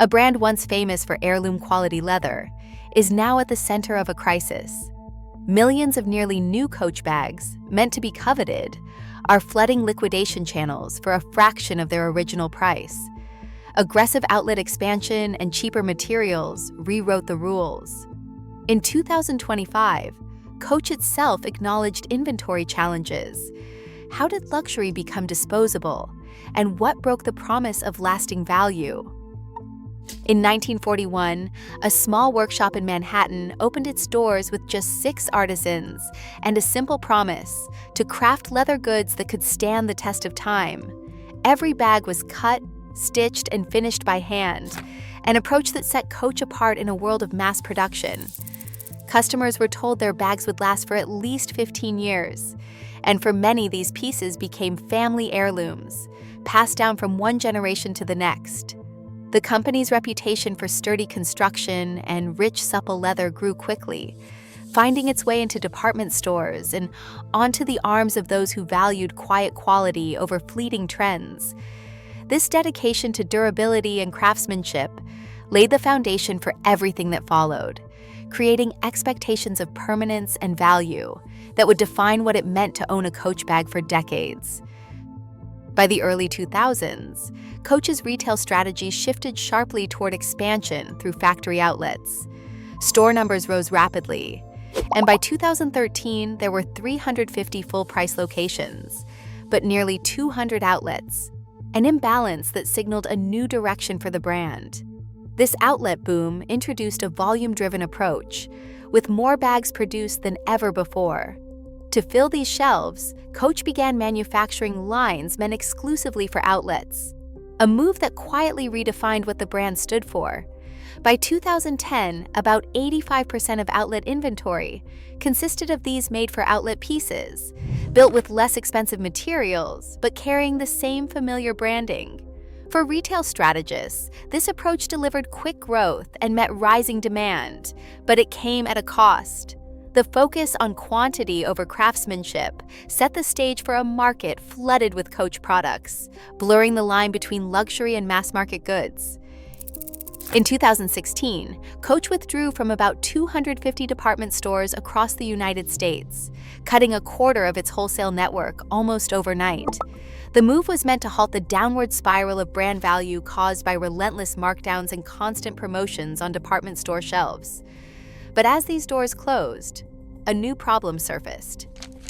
A brand once famous for heirloom quality leather is now at the center of a crisis. Millions of nearly new Coach bags, meant to be coveted, are flooding liquidation channels for a fraction of their original price. Aggressive outlet expansion and cheaper materials rewrote the rules. In 2025, Coach itself acknowledged inventory challenges. How did luxury become disposable, and what broke the promise of lasting value? In 1941, a small workshop in Manhattan opened its doors with just 6 artisans and a simple promise to craft leather goods that could stand the test of time. Every bag was cut, stitched, and finished by hand, an approach that set Coach apart in a world of mass production. Customers were told their bags would last for at least 15 years, and for many, these pieces became family heirlooms, passed down from one generation to the next. The company's reputation for sturdy construction and rich, supple leather grew quickly, finding its way into department stores and onto the arms of those who valued quiet quality over fleeting trends. This dedication to durability and craftsmanship laid the foundation for everything that followed, creating expectations of permanence and value that would define what it meant to own a Coach bag for decades. By the early 2000s, Coach's retail strategy shifted sharply toward expansion through factory outlets. Store numbers rose rapidly, and by 2013, there were 350 full-price locations, but nearly 200 outlets, an imbalance that signaled a new direction for the brand. This outlet boom introduced a volume-driven approach, with more bags produced than ever before. To fill these shelves, Coach began manufacturing lines meant exclusively for outlets, a move that quietly redefined what the brand stood for. By 2010, about 85% of outlet inventory consisted of these made-for-outlet pieces, built with less expensive materials but carrying the same familiar branding. For retail strategists, this approach delivered quick growth and met rising demand, but it came at a cost. The focus on quantity over craftsmanship set the stage for a market flooded with Coach products, blurring the line between luxury and mass-market goods. In 2016, Coach withdrew from about 250 department stores across the United States, cutting a quarter of its wholesale network almost overnight. The move was meant to halt the downward spiral of brand value caused by relentless markdowns and constant promotions on department store shelves. But as these doors closed, a new problem surfaced.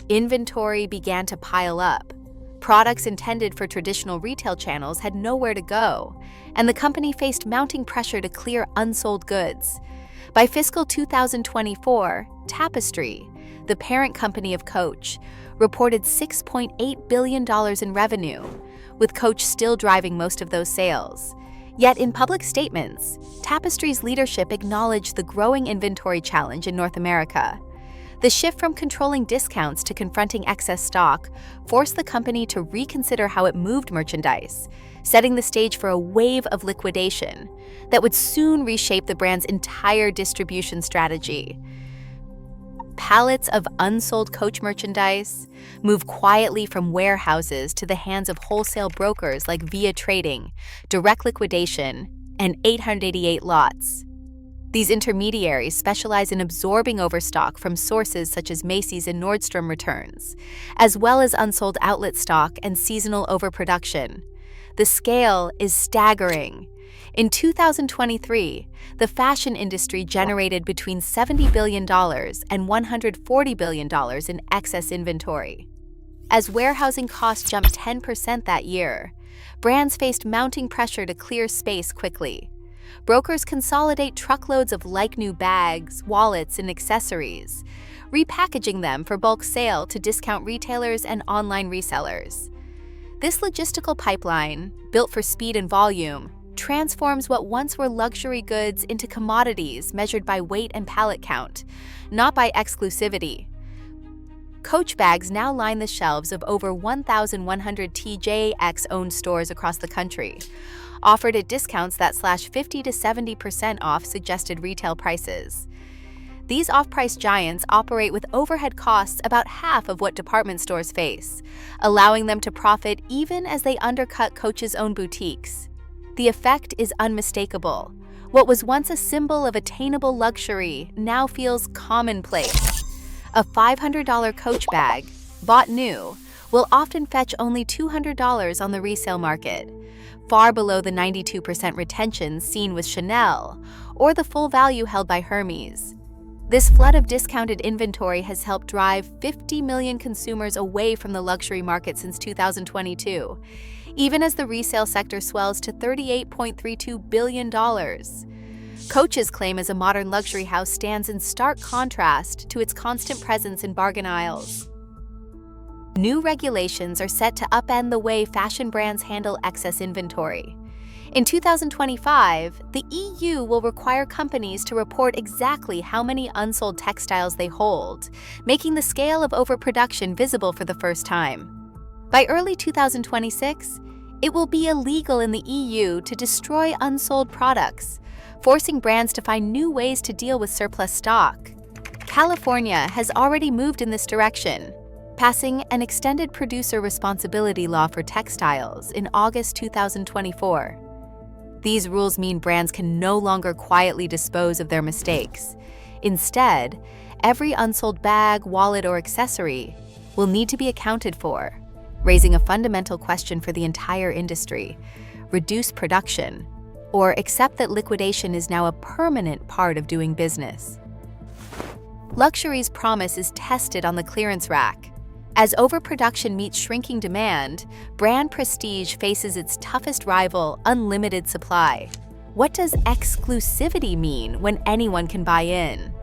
Inventory began to pile up. Products intended for traditional retail channels had nowhere to go, and the company faced mounting pressure to clear unsold goods. By fiscal 2024, Tapestry, the parent company of Coach, reported $6.8 billion in revenue, with Coach still driving most of those sales. Yet in public statements, Tapestry's leadership acknowledged the growing inventory challenge in North America. The shift from controlling discounts to confronting excess stock forced the company to reconsider how it moved merchandise, setting the stage for a wave of liquidation that would soon reshape the brand's entire distribution strategy. Pallets of unsold Coach merchandise move quietly from warehouses to the hands of wholesale brokers like Via Trading, Direct Liquidation, and 888 Lots. These intermediaries specialize in absorbing overstock from sources such as Macy's and Nordstrom returns, as well as unsold outlet stock and seasonal overproduction. The scale is staggering. In 2023, the fashion industry generated between $70 billion and $140 billion in excess inventory. As warehousing costs jumped 10% that year, brands faced mounting pressure to clear space quickly. Brokers consolidate truckloads of like-new bags, wallets, and accessories, repackaging them for bulk sale to discount retailers and online resellers. This logistical pipeline, built for speed and volume, transforms what once were luxury goods into commodities measured by weight and pallet count, not by exclusivity. Coach bags now line the shelves of over 1,100 TJX-owned stores across the country, offered at discounts that slash 50 to 70% off suggested retail prices. These off-price giants operate with overhead costs about half of what department stores face, allowing them to profit even as they undercut Coach's own boutiques. The effect is unmistakable. What was once a symbol of attainable luxury now feels commonplace. A $500 Coach bag, bought new, will often fetch only $200 on the resale market, far below the 92% retention seen with Chanel or the full value held by Hermes. This flood of discounted inventory has helped drive 50 million consumers away from the luxury market since 2022, even as the resale sector swells to $38.32 billion. Coach's claim as a modern luxury house stands in stark contrast to its constant presence in bargain aisles. New regulations are set to upend the way fashion brands handle excess inventory. In 2025, the EU will require companies to report exactly how many unsold textiles they hold, making the scale of overproduction visible for the first time. By early 2026, it will be illegal in the EU to destroy unsold products, forcing brands to find new ways to deal with surplus stock. California has already moved in this direction, passing an extended producer responsibility law for textiles in August 2024. These rules mean brands can no longer quietly dispose of their mistakes. Instead, every unsold bag, wallet, or accessory will need to be accounted for, raising a fundamental question for the entire industry: reduce production, or accept that liquidation is now a permanent part of doing business. Luxury's promise is tested on the clearance rack. As overproduction meets shrinking demand, brand prestige faces its toughest rival, unlimited supply. What does exclusivity mean when anyone can buy in?